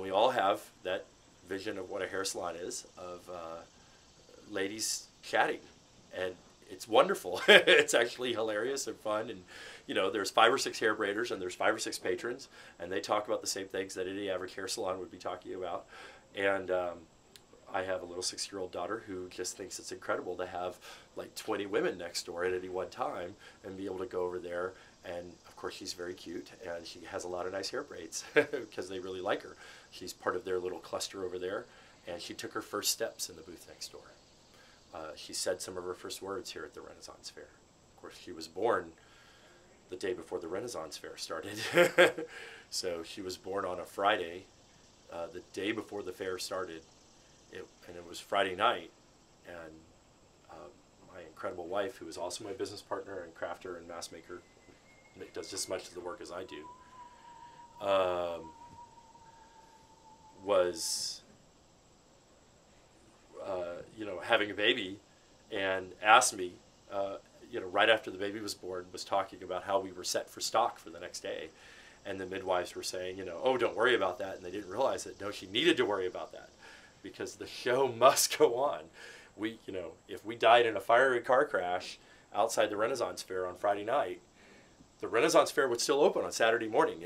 we all have that vision of what a hair salon is, of ladies chatting, and it's wonderful. It's actually hilarious and fun, and there's 5 or 6 hair braiders, and there's 5 or 6 patrons, and they talk about the same things that any average hair salon would be talking about. And I have a little 6-year-old daughter who just thinks it's incredible to have like 20 women next door at any one time and be able to go over there. And of course she's very cute, and she has a lot of nice hair braids because they really like her. She's part of their little cluster over there, and she took her first steps in the booth next door. She said some of her first words here at the Renaissance Fair. Of course, she was born the day before the Renaissance Fair started. So she was born on a Friday, the day before the fair started, and it was Friday night, and my incredible wife, who is also my business partner and crafter and mask maker, does just as much of the work as I do, was having a baby, and asked me, right after the baby was born, was talking about how we were set for stock for the next day. And the midwives were saying, oh, don't worry about that. And they didn't realize that, no, she needed to worry about that because the show must go on. If we died in a fiery car crash outside the Renaissance Fair on Friday night, the Renaissance Fair would still open on Saturday morning.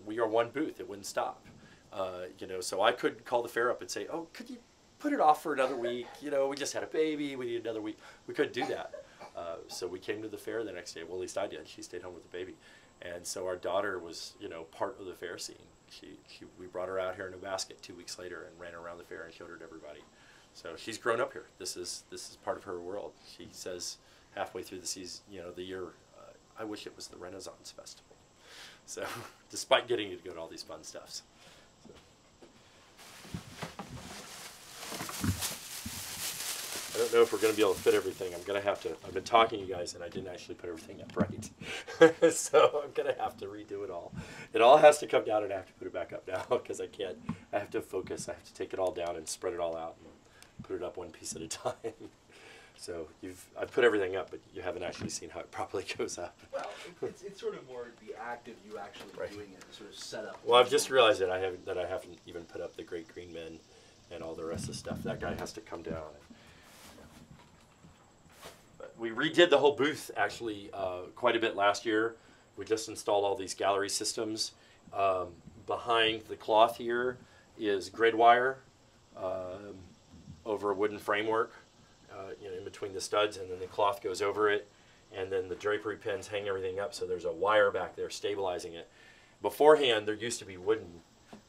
We are one booth. It wouldn't stop. So I could call the fair up and say, oh, could you put it off for another week? We just had a baby. We need another week. We couldn't do that. So we came to the fair the next day. Well, at least I did. She stayed home with the baby. And so our daughter was, part of the fair scene. We brought her out here in a basket 2 weeks later and ran her around the fair and showed her to everybody. So she's grown up here. This is part of her world. She says halfway through the season, the year, I wish it was the Renaissance Festival. So despite getting to go to all these fun stuffs. I don't know if we're going to be able to fit everything. I'm going to have to, I've been talking to you guys and I didn't actually put everything up right. So I'm going to have to redo it all. It all has to come down and I have to put it back up now because I have to focus. I have to take it all down and spread it all out and put it up one piece at a time. So I've put everything up, but you haven't actually seen how it properly goes up. Well, it's sort of more the act of you actually doing it, sort of set up. Well, I've just realized that I haven't even put up the Great Green Men and all the rest of the stuff. That guy has to come down. We redid the whole booth actually quite a bit last year. We just installed all these gallery systems. Behind the cloth here is grid wire over a wooden framework, in between the studs, and then the cloth goes over it, and then the drapery pins hang everything up, so there's a wire back there stabilizing it. Beforehand, there used to be wooden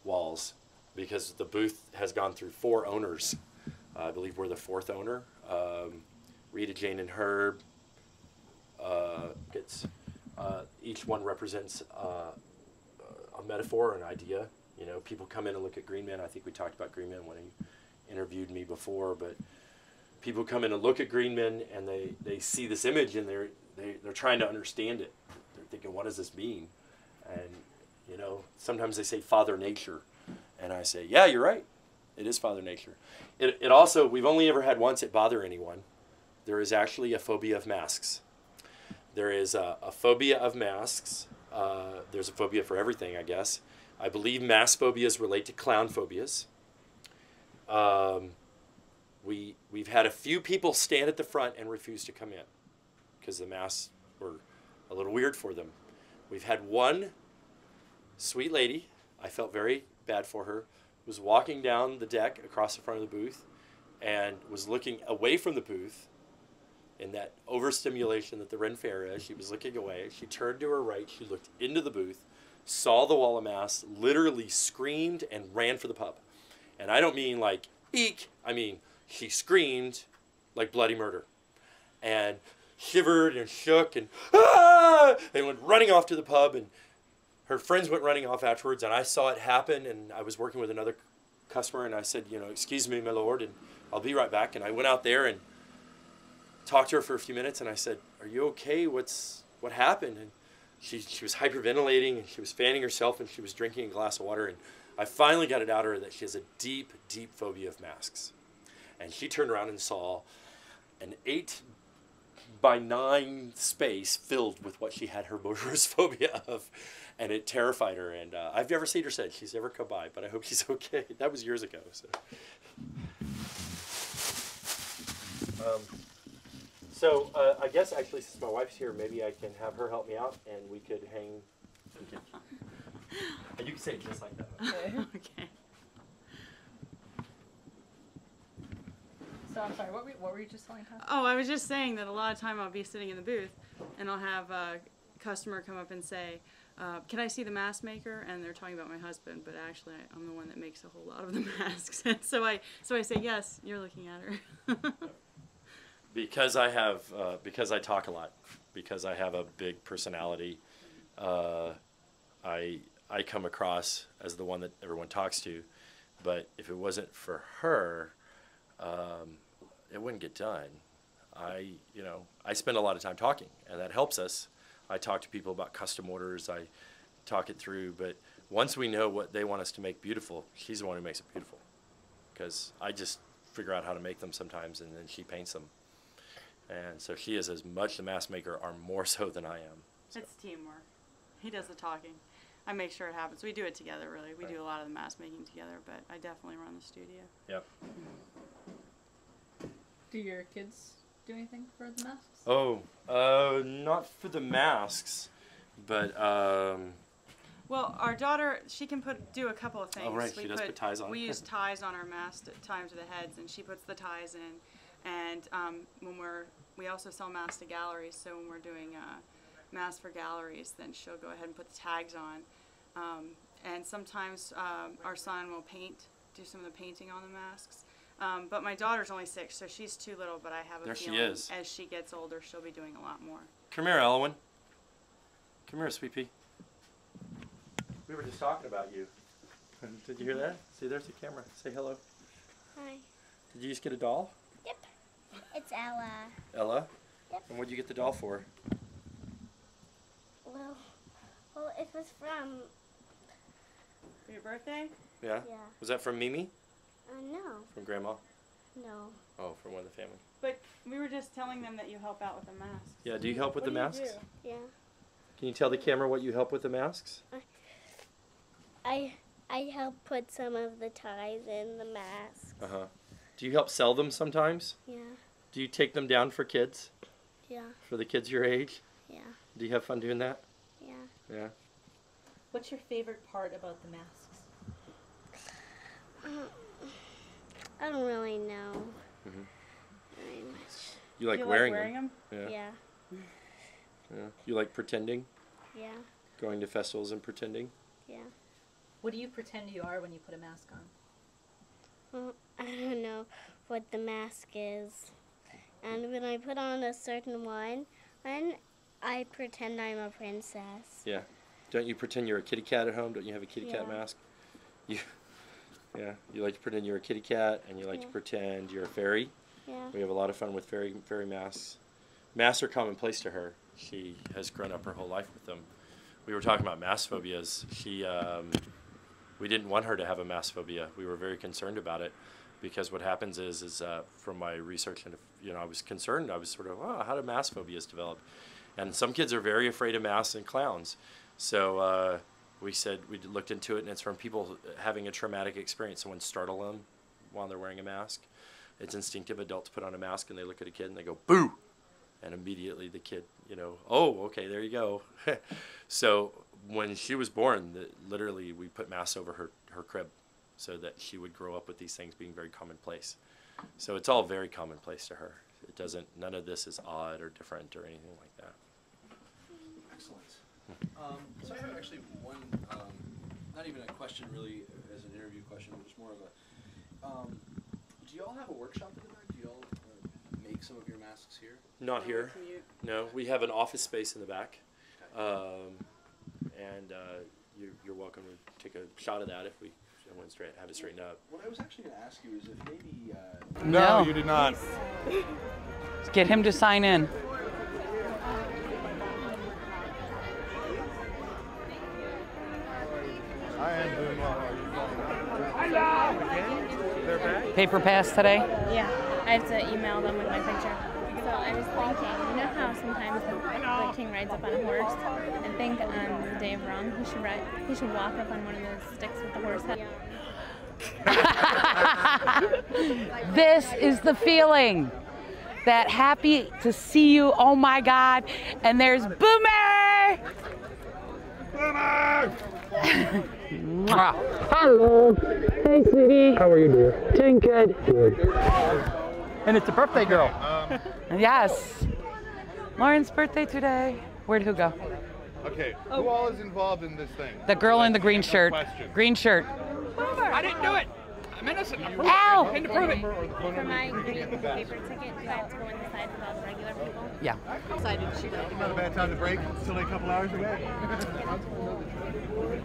walls because the booth has gone through 4 owners. I believe we're the 4th owner. Rita, Jane, and Herb. Each one represents a metaphor, an idea. People come in and look at Green Man. I think we talked about Green Man when he interviewed me before, but people come in and look at Green Men and they see this image and they're trying to understand it. They're thinking, what does this mean? And sometimes they say Father Nature, and I say, yeah, you're right. It is Father Nature. It also, we've only ever had once it bother anyone. There is actually a phobia of masks. There is a phobia of masks. There's a phobia for everything, I guess. I believe mask phobias relate to clown phobias. We've had a few people stand at the front and refuse to come in because the masks were a little weird for them. We've had one sweet lady, I felt very bad for her, was walking down the deck across the front of the booth and was looking away from the booth. In that overstimulation that the Ren Fair is, she was looking away. She turned to her right. She looked into the booth, saw the wall of masks, literally screamed and ran for the pub. And I don't mean like, eek. I mean, she screamed like bloody murder. And shivered and shook and, ah! And went running off to the pub. And her friends went running off afterwards. And I saw it happen. And I was working with another customer. And I said, excuse me, my lord, and I'll be right back. And I went out there and talked to her for a few minutes, and I said, are you okay? What happened? And she was hyperventilating, and she was fanning herself, and she was drinking a glass of water, and I finally got it out of her that she has a deep, deep phobia of masks. And she turned around and saw an 8 by 9 space filled with what she had her motorist phobia of, and it terrified her. And I've never seen her since. She's never come by, but I hope she's okay. That was years ago. So I guess actually since my wife's here, maybe I can have her help me out, and we could hang. And you can say it just like that. Okay. Okay. So I'm sorry, what were you just telling Tom? Oh, I was just saying that a lot of time I'll be sitting in the booth and I'll have a customer come up and say, can I see the mask maker? And they're talking about my husband, but actually I'm the one that makes a whole lot of the masks. And so I say, yes, you're looking at her. Because I have, because I talk a lot, because I have a big personality, I come across as the one that everyone talks to. But if it wasn't for her, it wouldn't get done. I spend a lot of time talking, and that helps us. I talk to people about custom orders. I talk it through. But once we know what they want us to make beautiful, she's the one who makes it beautiful. Because I just figure out how to make them sometimes, and then she paints them. And so she is as much the mask maker or more so than I am. So. It's teamwork. He does the talking. I make sure it happens. We do it together, really. We do a lot of the mask making together, but I definitely run the studio. Yep. Do your kids do anything for the masks? Oh, not for the masks, but well, our daughter, she can do a couple of things. Oh, right. She does put ties on. We use ties on our masks to tie them to the heads, and she puts the ties in. And when we also sell masks to galleries, so when we're doing masks for galleries, then she'll go ahead and put the tags on. And sometimes our son will do some of the painting on the masks. But my daughter's only 6, so she's too little, but I have a feeling as she gets older, she'll be doing a lot more. Come here, Elwin. Come here, sweet pea. We were just talking about you. Did you hear that? See, there's the camera. Say hello. Hi. Did you just get a doll? Yep. It's Ella. Ella? Yep. And what did you get the doll for? Well, it was from... For your birthday? Yeah? Yeah. Was that from Mimi? No. From Grandma? No. Oh, from one of the family. But we were just telling them that you help out with the masks. Yeah, do you help with the masks? Yeah. Can you tell the camera what you help with the masks? I help put some of the ties in the mask. Uh-huh. Do you help sell them sometimes? Yeah. Do you take them down for kids? Yeah. For the kids your age? Yeah. Do you have fun doing that? Yeah. Yeah. What's your favorite part about the masks? I don't really know Mm-hmm. very much. You like you wearing like wearing them? Yeah. Yeah. Yeah. You like pretending? Yeah. Going to festivals and pretending? Yeah. What do you pretend you are when you put a mask on? Well, I don't know what the mask is. And when I put on a certain one, I pretend I'm a princess. Yeah. Don't you pretend you're a kitty cat at home? Don't you have a kitty cat Yeah. mask? Yeah. You like to pretend you're a kitty cat, and you like to pretend you're a fairy. Yeah. We have a lot of fun with fairy masks. Masks are commonplace to her. She has grown up her whole life with them. We were talking about mask phobias. We didn't want her to have a mask phobia. We were very concerned about it because what happens is from my research, and I was concerned. I was sort of, how do mask phobias develop? And some kids are very afraid of masks and clowns. So we looked into it, and it's from people having a traumatic experience. Someone startle them while they're wearing a mask. It's instinctive. Adults put on a mask, and they look at a kid, and they go, boo! And immediately the kid, oh, okay, there you go. So when she was born, literally we put masks over her crib so that she would grow up with these things being very commonplace. So it's all very commonplace to her. None of this is odd or different or anything like that. Excellent. So I have actually one, not even a question really as an interview question, but just more of a, do you all have a workshop in the back? Do you all make some of your masks here? Not here. No, we have an office space in the back. And you're welcome to take a shot of that if we have it straightened up. What I was actually going to ask you is if maybe... No, you did not. Let's get him to sign in. I am doing well. Paper pass today? Yeah, I have to email them with my picture. So I was thinking, you know how sometimes the king rides up on a horse? I think on the day of wrong, he should walk up on one of those sticks with the horse head. This is the feeling. That happy to see you, oh my God. And there's Boomer! Boomer! Hello. Hey, sweetie. How are you, dear? Doing good. Good. And it's a birthday girl. Yes. Lauren's birthday today. Where'd who go? Okay, who all is involved in this thing? The girl in the green shirt. Green shirt. I didn't do it. I'm innocent. I'm Ow! to prove it. For my green paper ticket, do I have to go inside with all the regular people? Yeah. Excited she got to Not a go. bad time to break. It's still a couple hours away.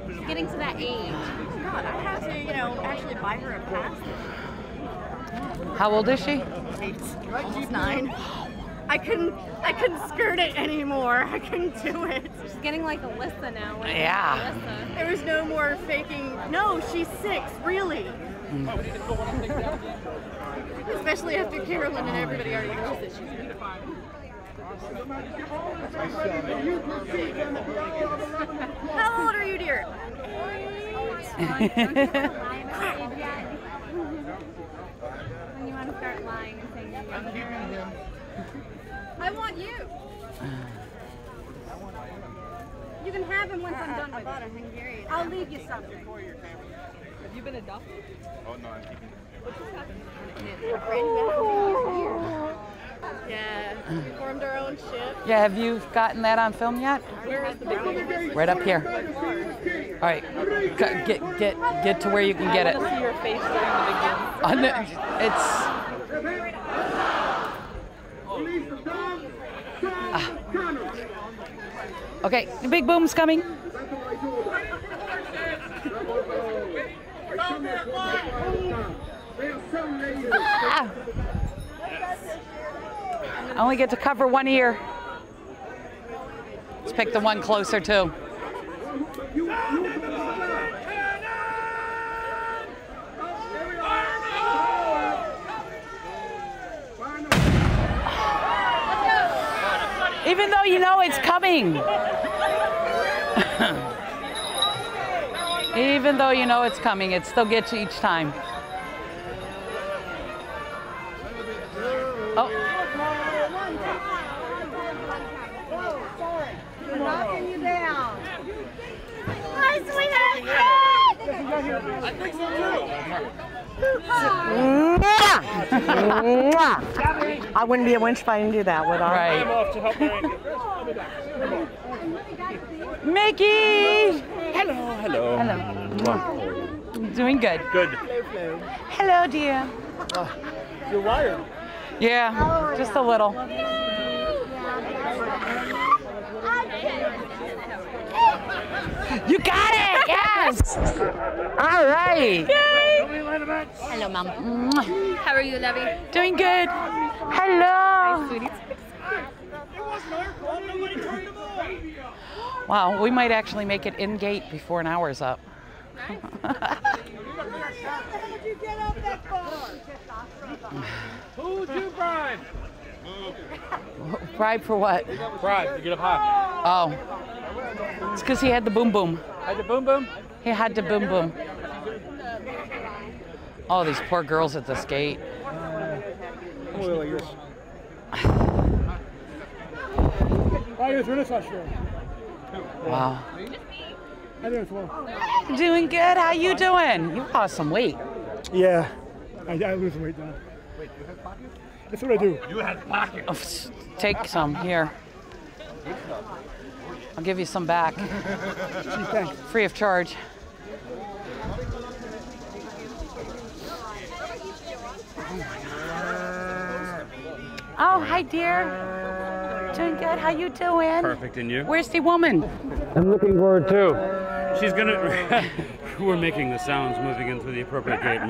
She's getting to that age. God, I had to, actually buy her a pass. How old is she? 8, almost 9. I couldn't skirt it anymore. I couldn't do it. She's getting like Alyssa now. Yeah. Alyssa. There was no more faking. No, she's 6, really. Especially after Carolyn and everybody already knows that she's been fine. How old are you, dear? When you want to start lying and saying you're younger. I want you. You can have him once I'm done with it. I'll leave you something. Have you been adopted? Oh, no, I'm keeping What just happened? Yeah, we formed our own ship. Yeah, have you gotten that on film yet? Where is the big one? Right up here. All right. Get to where you can get it. I want to see your face during the big one. Okay, the big boom's coming. Ah! I only get to cover one ear. Let's pick the one closer too. Even though you know it's coming. Even though you know it's coming, it still gets you each time. Oh. We're knocking you down. Hi, sweetheart. I think so too. I wouldn't be a winch if I didn't do that, would I? Right. I'm off to help Mary. Mickey! Hello, hello. Hello. Doing good. Good. Hello, dear. You're wired. Yeah, just a little. You got it! Yes! All right. Hello, Mom. How are you, Lovey? Doing good. Hello. Sweetie. Wow, we might actually make it in gate before an hour's up. Who'd you bribe? Bribe for what? Bribe to get up high. Oh. It's because he had the boom boom. Had the boom boom? He had to boom boom. Oh, these poor girls at this gate. Wow. Doing good. How you doing? You lost some weight. Yeah, I lose weight now. That's what I do. You had pockets. Oh, take some here. I'll give you some back. Thanks. Free of charge. Oh, hi, dear. Doing good. How you doing? Perfect, and you? Where's the woman? I'm looking forward too. She's gonna. We're making the sounds moving in through the appropriate gate.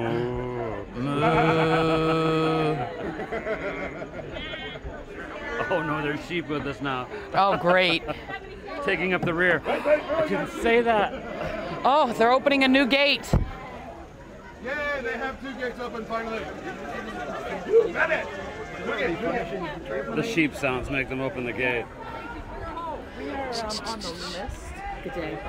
Oh no, there's sheep with us now. Oh, great. Taking up the rear. I didn't say that. Oh, they're opening a new gate. Yeah, they have 2 gates open finally. Got it. The sheep sounds make them open the gate. We are on the list. Good day.